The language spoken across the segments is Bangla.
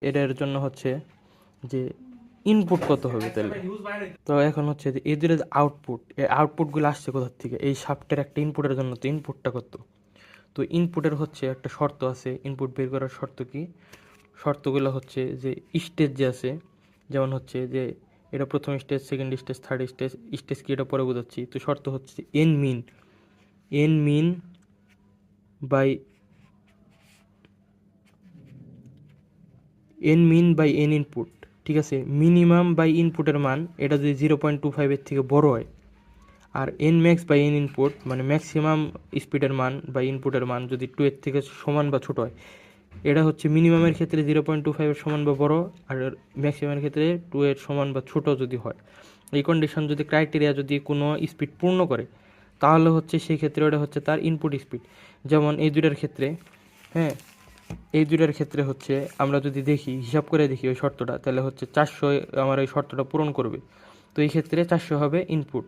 এটার জন্য হচ্ছে যে ইনপুট কত হবে তাহলে। তো এখন হচ্ছে যে এই দুটো আউটপুট, এই আউটপুটগুলো আসছে কোথার থেকে, এই শাফটের একটা ইনপুটের জন্য তো ইনপুটটা কত। তো ইনপুটের হচ্ছে একটা শর্ত আছে, ইনপুট বের করার শর্ত কি, শর্তগুলো হচ্ছে যে স্টেজ যে আছে, যেমন হচ্ছে যে এটা প্রথম stage, second stage, third stage, stage কি এটা পরে বোঝাচ্ছি। তো শর্ত হচ্ছে n min by N input, ঠিক আছে। মিনিমাম বাই ইনপুটের মান এটা যদি 0.25-এর থেকে বড় হয়, আর N max by N input মানে ম্যাক্সিমাম স্পিডের মান বা ইনপুটের মান যদি 2-এর থেকে সমান বা ছোট হয়, এটা হচ্ছে মিনিমামের ক্ষেত্রে 0.25-এর সমান বা বড়, আর ম্যাক্সিমামের ক্ষেত্রে 2-এর সমান বা ছোট যদি হয়। এই কন্ডিশন যদি ক্রাইটেরিয়া যদি কোনো স্পিড পূর্ণ করে, তাহলে হচ্ছে সেই ক্ষেত্রে ওটা হচ্ছে তার ইনপুট স্পিড। যেমন এই দুটার ক্ষেত্রে, হ্যাঁ, এই দুটার ক্ষেত্রে হচ্ছে আমরা যদি দেখি, হিসাব করে দেখি ওই শর্তটা, তাহলে হচ্ছে 400 আমার ওই শর্তটা পূরণ করবে। তো এই ক্ষেত্রে 400 হবে ইনপুট।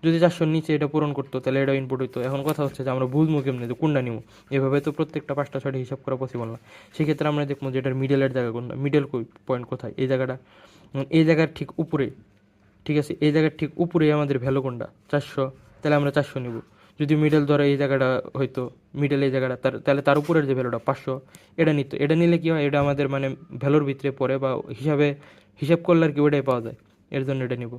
যদি 400-র নিচে এটা পূরণ করতো তাহলে এটা ইনপুট হইতো। এখন কথা হচ্ছে যে আমরা বুঝবো কেমনি যে কোনটা নিব, এভাবে তো প্রত্যেকটা 5টা 6টা হিসাব করা পসিবল না। সেক্ষেত্রে আমরা দেখবো যে এটার মিডলের জায়গা কোনটা, মিডল পয়েন্ট কোথায়, এই জায়গাটা, এই জায়গার ঠিক উপরে, ঠিক আছে, এই জায়গার ঠিক উপরেই আমাদের ভ্যালু কোনটা 400, তাহলে আমরা 400 নিব। যদি মিডল ধরো এই জায়গাটা হয়তো মিডল এই জায়গাটা, তাহলে তার উপরের যে ভ্যালুটা 500 এটা নিত। এটা নিলে কি হয়, এটা আমাদের মানে ভ্যালুর ভিতরে পড়ে বা হিসাব করলে আর কি ওটাই পাওয়া যায়, এর জন্য এটা নিব।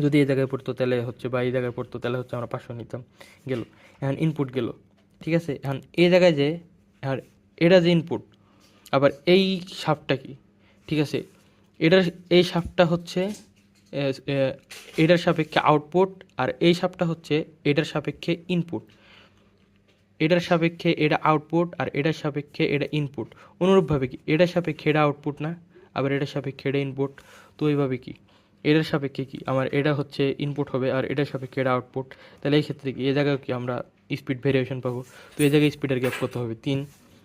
যদি এই জায়গায় পড়তো তাহলে হচ্ছে, বা এই জায়গায় পড়তো তাহলে হচ্ছে আমরা 500 নিতাম। গেল, এখন ইনপুট গেল, ঠিক আছে। এখন এই জায়গায় যে, আর এটা যে ইনপুট, আবার এই শাফটটা কি, ঠিক আছে, এটার এই শাফটটা হচ্ছে এটার সাপেক্ষে আউটপুট, আর এই শাফটটা হচ্ছে এটার সাপেক্ষে ইনপুট। এটার সাপেক্ষে এটা আউটপুট, আর এটার সাপেক্ষে এটা ইনপুট। অনুরূপভাবে কি এটার সাপেক্ষে এটা আউটপুট না, আবার এটার সাপেক্ষে এটা ইনপুট। তো এইভাবে কি এটার সাপেক্ষে কি আমার এটা হচ্ছে ইনপুট হবে, আর এটার সাপেক্ষে এটা আউটপুট। তাহলে এই ক্ষেত্রে কি এই জায়গায় কি আমরা স্পিড ভেরিয়েশন পাবো। তো এই জায়গায় স্পিডের গ্যাপ কত হবে, 3।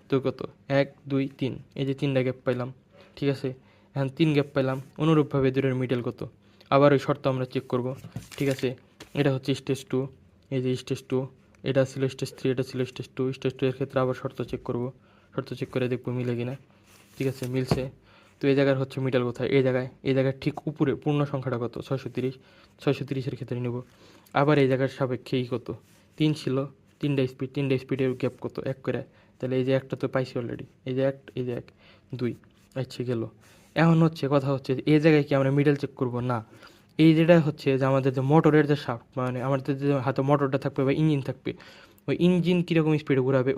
তো কত, 1 2 3, এই যে 3টা গ্যাপ পাইলাম, ঠিক আছে। এখন 3 গ্যাপ পাইলাম। অনুরূপভাবে দুটোর মিডল কত, আবার ওই শর্ত আমরা চেক করব, ঠিক আছে। এটা হচ্ছে স্টেজ 2, এই যে স্টেজ 2, এটা ছিল স্টেজ 3, এটা ছিল স্টেজ 2। স্টেজ 2 এর ক্ষেত্রে আবার শর্ত চেক করব, শর্ত চেক করে দেখবো মিলে কিনা, ঠিক আছে, মিলছে। তো এই জায়গার হচ্ছে মিডল কোথায়, এই জায়গায় ঠিক উপরে পূর্ণ সংখ্যাটা কত, 630, 630-এর ক্ষেত্রে নেব। আবার এই জায়গার সাপেক্ষেই কত, 3 ছিল, 3টা স্পিডের গ্যাপ কত, 1 করে। তাহলে এই যে একটা তো পাইছি অলরেডি, এই যে 1, এই যে 1 2, আচ্ছা গেল। এখন হচ্ছে কথা হচ্ছে যে এই জায়গায় কি আমরা মিডল চেক করব না, এই যেটা হচ্ছে যে আমাদের যে মোটরের যে শাফট, মানে আমাদের যে হাতে মোটরটা থাকবে বা ইঞ্জিন থাকবে, ওই ইঞ্জিন কীরকম স্পিডে ঘোরাবে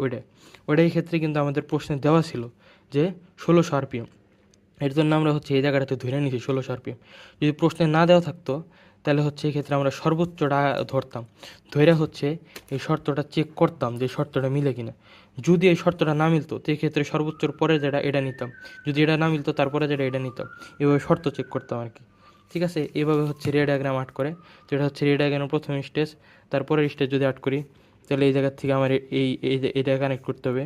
ওইটাই ক্ষেত্রে কিন্তু আমাদের প্রশ্নে দেওয়া ছিল যে 1600 আরপিএম। এর জন্য আমরা হচ্ছে এই জায়গাটাতে ধরে নিয়েছি 1600 আরপিএম। যদি প্রশ্নে না দেওয়া থাকতো তাহলে হচ্ছে এই ক্ষেত্রে আমরা সর্বোচ্চটা ধরতাম, ধরে হচ্ছে এই শর্তটা চেক করতাম যে শর্তটা মিলে কিনা। যদি এই শর্তটা না মিলতো তো এই ক্ষেত্রে সর্বোচ্চর পরে যেটা এটা নিতাম, যদি এটা না মিলতো তারপরে যেটা এটা নিতাম, এভাবে শর্ত চেক করতাম আর কি, ঠিক আছে। এভাবে হচ্ছে রে ডায়াগ্রাম আর্ট করে, যেটা হচ্ছে রে ডায়াগ্রামের প্রথম স্টেজ। তারপরের স্টেজ যদি আর্ট করি, তাহলে এই জায়গার থেকে আমার এটা কানেক্ট করতে হবে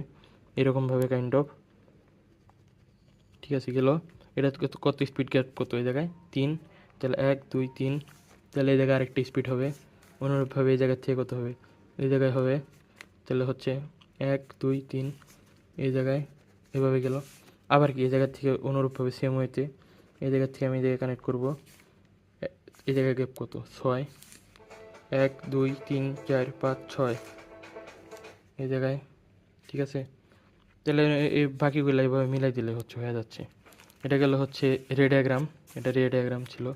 এরকমভাবে কাইন্ড অফ, ঠিক আছে গেল। এটা কত স্পিড গ্যাপ কত, এই জায়গায় 3, তাহলে 1 2 3, তাহলে এই জায়গায় আরেকটা স্পিড হবে। অনুরূপভাবে এই জায়গার থেকে কত হবে, এই জায়গায় হবে, তাহলে হচ্ছে 1 2 3, এই জায়গায় এভাবে গেল। আবার কি এই জায়গার থেকে অনুরূপভাবে সেম হইতে এই জায়গার থেকে আমি এই জায়গায় কানেক্ট করবো, এই জায়গায় গ্যাপ কত, 6, 1 2 3 4 5 6, এই জায়গায়, ঠিক আছে। তাহলে এই বাকিগুলো এইভাবে মিলাই দিলে হচ্ছে হয়ে যাচ্ছে। এটা গেল হচ্ছে রে ডায়াগ্রাম, এটা রে ডায়াগ্রাম ছিল।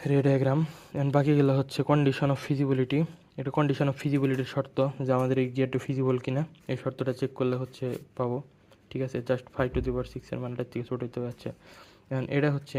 রে ডায়াগ্রাম অ্যান্ড বাকিগুলো হচ্ছে কন্ডিশন অফ ফিজিবিলিটি। এটা কন্ডিশন অফ ফিজিবিলিটির শর্ত, যে আমাদের এই গিয়ারটা ফিজিবল কিনা, এই শর্তটা চেক করলে হচ্ছে পাবো, ঠিক আছে। জাস্ট 5 to the power 6 এর মানটার থেকে ছোটো হতে পারছে। এটা হচ্ছে